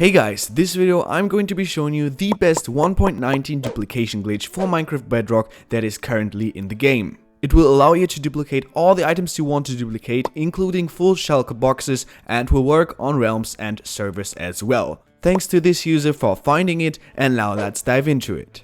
Hey guys, this video I'm going to be showing you the best 1.19 duplication glitch for Minecraft Bedrock that is currently in the game. It will allow you to duplicate all the items you want to duplicate, including full shulker boxes, and will work on realms and servers as well. Thanks to this user for finding it, and now let's dive into it.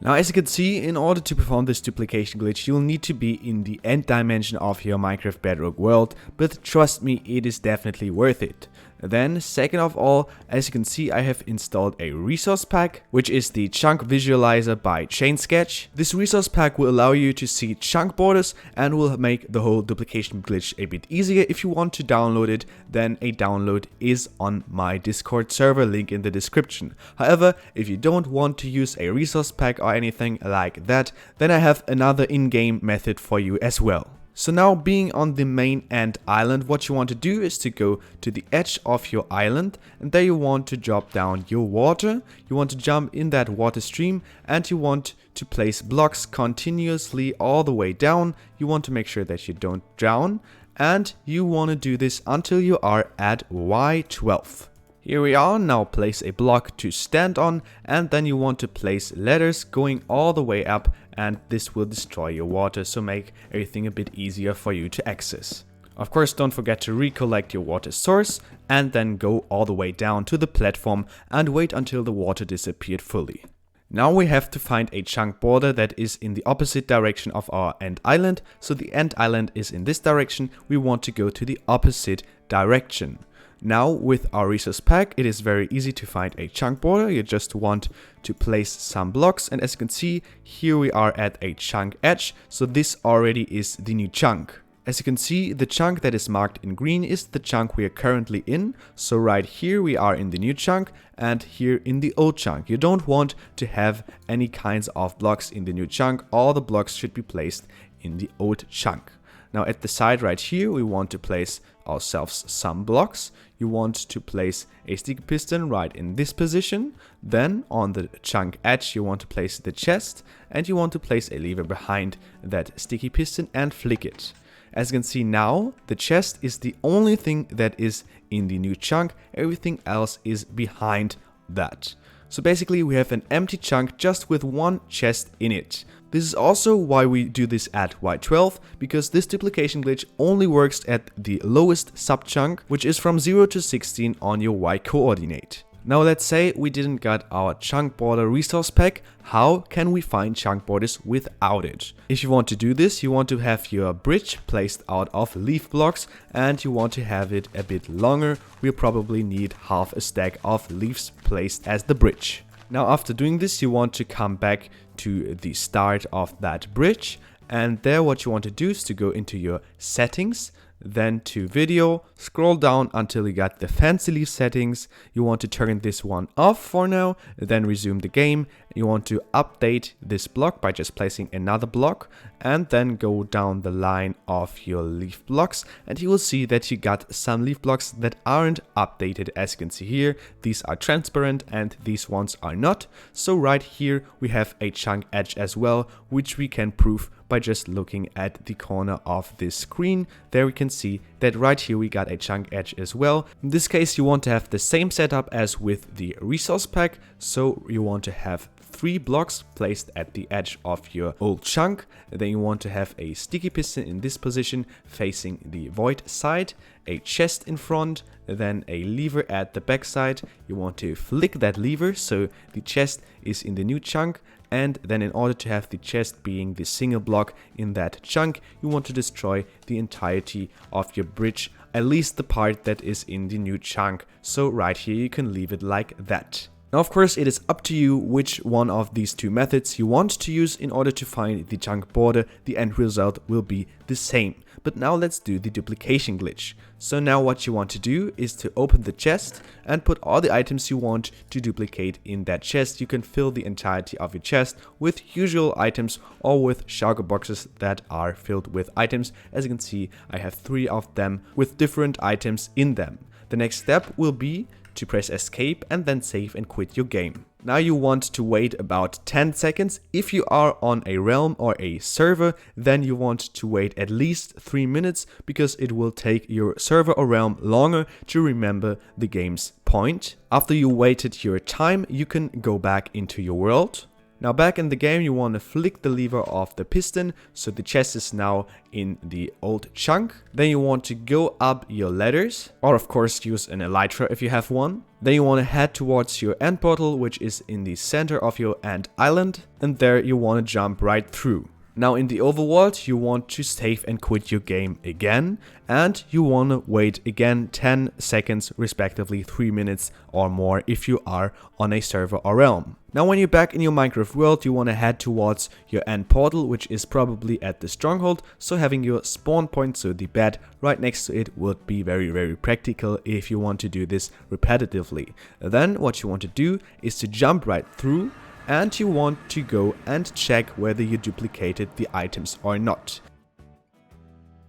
Now, as you can see, in order to perform this duplication glitch, you'll need to be in the end dimension of your Minecraft Bedrock world, but trust me, it is definitely worth it. Then, second of all, as you can see, I have installed a resource pack, which is the chunk visualizer by ChainSketch. This resource pack will allow you to see chunk borders and will make the whole duplication glitch a bit easier. If you want to download it, then a download is on my Discord server, link in the description. However, if you don't want to use a resource pack or anything like that, then I have another in-game method for you as well. So now, being on the main end island, what you want to do is to go to the edge of your island, and there you want to drop down your water. You want to jump in that water stream, and you want to place blocks continuously all the way down. You want to make sure that you don't drown, and you want to do this until you are at Y12. Here we are. Now place a block to stand on, and then you want to place ladders going all the way up, and this will destroy your water, so make everything a bit easier for you to access. Of course, don't forget to recollect your water source and then go all the way down to the platform and wait until the water disappeared fully. Now we have to find a chunk border that is in the opposite direction of our end island. So the end island is in this direction, we want to go to the opposite direction. Now, with our resource pack, it is very easy to find a chunk border. You just want to place some blocks, and as you can see, here we are at a chunk edge, so this already is the new chunk. As you can see, the chunk that is marked in green is the chunk we are currently in, so right here we are in the new chunk, and here in the old chunk. You don't want to have any kinds of blocks in the new chunk. All the blocks should be placed in the old chunk. Now at the side right here, we want to place ourselves some blocks. You want to place a sticky piston right in this position. Then on the chunk edge, you want to place the chest, and you want to place a lever behind that sticky piston and flick it. As you can see now, the chest is the only thing that is in the new chunk. Everything else is behind that. So basically we have an empty chunk just with one chest in it. This is also why we do this at Y12, because this duplication glitch only works at the lowest subchunk, which is from 0 to 16 on your Y coordinate. Now let's say we didn't get our chunk border resource pack. How can we find chunk borders without it? If you want to do this, you want to have your bridge placed out of leaf blocks, and you want to have it a bit longer. We'll probably need half a stack of leaves placed as the bridge. Now after doing this, you want to come back to the start of that bridge, and there what you want to do is to go into your settings, then to video, scroll down until you got the fancy leaf settings. You want to turn this one off for now, then resume the game. You want to update this block by just placing another block, and then go down the line of your leaf blocks, and you will see that you got some leaf blocks that aren't updated. As you can see here, these are transparent and these ones are not. So right here we have a chunk edge as well, which we can prove by just looking at the corner of this screen. There we can see that right here we got a chunk edge as well. In this case, you want to have the same setup as with the resource pack. So you want to have 3 blocks placed at the edge of your old chunk. Then you want to have a sticky piston in this position facing the void side, a chest in front, then a lever at the back side. You want to flick that lever so the chest is in the new chunk. And then in order to have the chest being the single block in that chunk, you want to destroy the entirety of your bridge, at least the part that is in the new chunk. So right here you can leave it like that. Now of course it is up to you which one of these two methods you want to use in order to find the chunk border. The end result will be the same. But now let's do the duplication glitch. So now what you want to do is to open the chest and put all the items you want to duplicate in that chest. You can fill the entirety of your chest with usual items or with shulker boxes that are filled with items. As you can see, I have 3 of them with different items in them. The next step will be to press escape and then save and quit your game. Now you want to wait about 10 seconds. If you are on a realm or a server, then you want to wait at least 3 minutes because it will take your server or realm longer to remember the game's point. After you waited your time, you can go back into your world. Now back in the game, you want to flick the lever of the piston, so the chest is now in the old chunk. Then you want to go up your ladders, or of course use an elytra if you have one. Then you want to head towards your end portal, which is in the center of your end island, and there you want to jump right through. Now in the overworld, you want to save and quit your game again, and you want to wait again 10 seconds, respectively 3 minutes or more if you are on a server or realm. Now when you're back in your Minecraft world, you want to head towards your end portal, which is probably at the stronghold, so having your spawn point, so the bed, right next to it would be very practical if you want to do this repetitively. Then what you want to do is to jump right through, and you want to go and check whether you duplicated the items or not.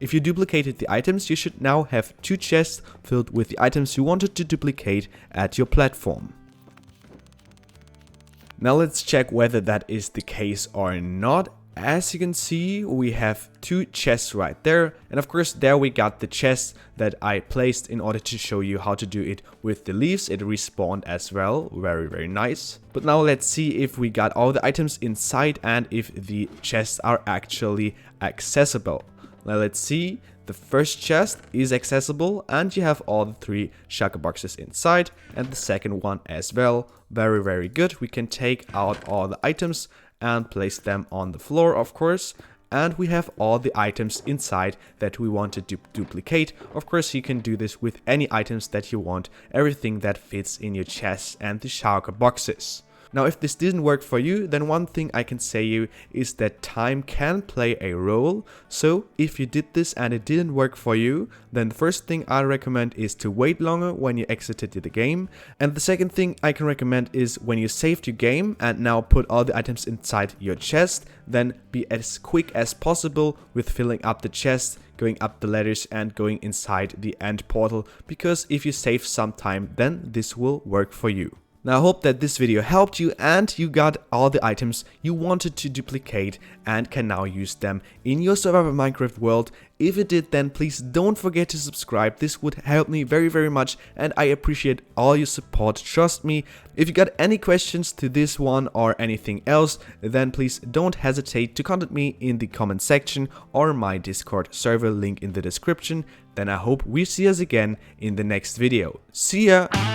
If you duplicated the items, you should now have 2 chests filled with the items you wanted to duplicate at your platform. Now let's check whether that is the case or not. As you can see, we have 2 chests right there, and of course there we got the chest that I placed in order to show you how to do it with the leaves. It respawned as well, very nice. But now let's see if we got all the items inside and if the chests are actually accessible. Now let's see. The first chest is accessible and you have all the 3 shulker boxes inside, and the second one as well. Very good. We can take out all the items and place them on the floor, of course, and we have all the items inside that we want to duplicate. Of course, you can do this with any items that you want, everything that fits in your chests and the shulker boxes. Now, if this didn't work for you, then one thing I can say you is that time can play a role. So if you did this and it didn't work for you, then the first thing I recommend is to wait longer when you exited the game. And the second thing I can recommend is when you saved your game and now put all the items inside your chest, then be as quick as possible with filling up the chest, going up the ladders and going inside the end portal, because if you save some time, then this will work for you. Now I hope that this video helped you and you got all the items you wanted to duplicate and can now use them in your survival Minecraft world. If it did, then please don't forget to subscribe. This would help me very much and I appreciate all your support, trust me. If you got any questions to this one or anything else, then please don't hesitate to contact me in the comment section or my Discord server, link in the description. Then I hope we see us again in the next video. See ya!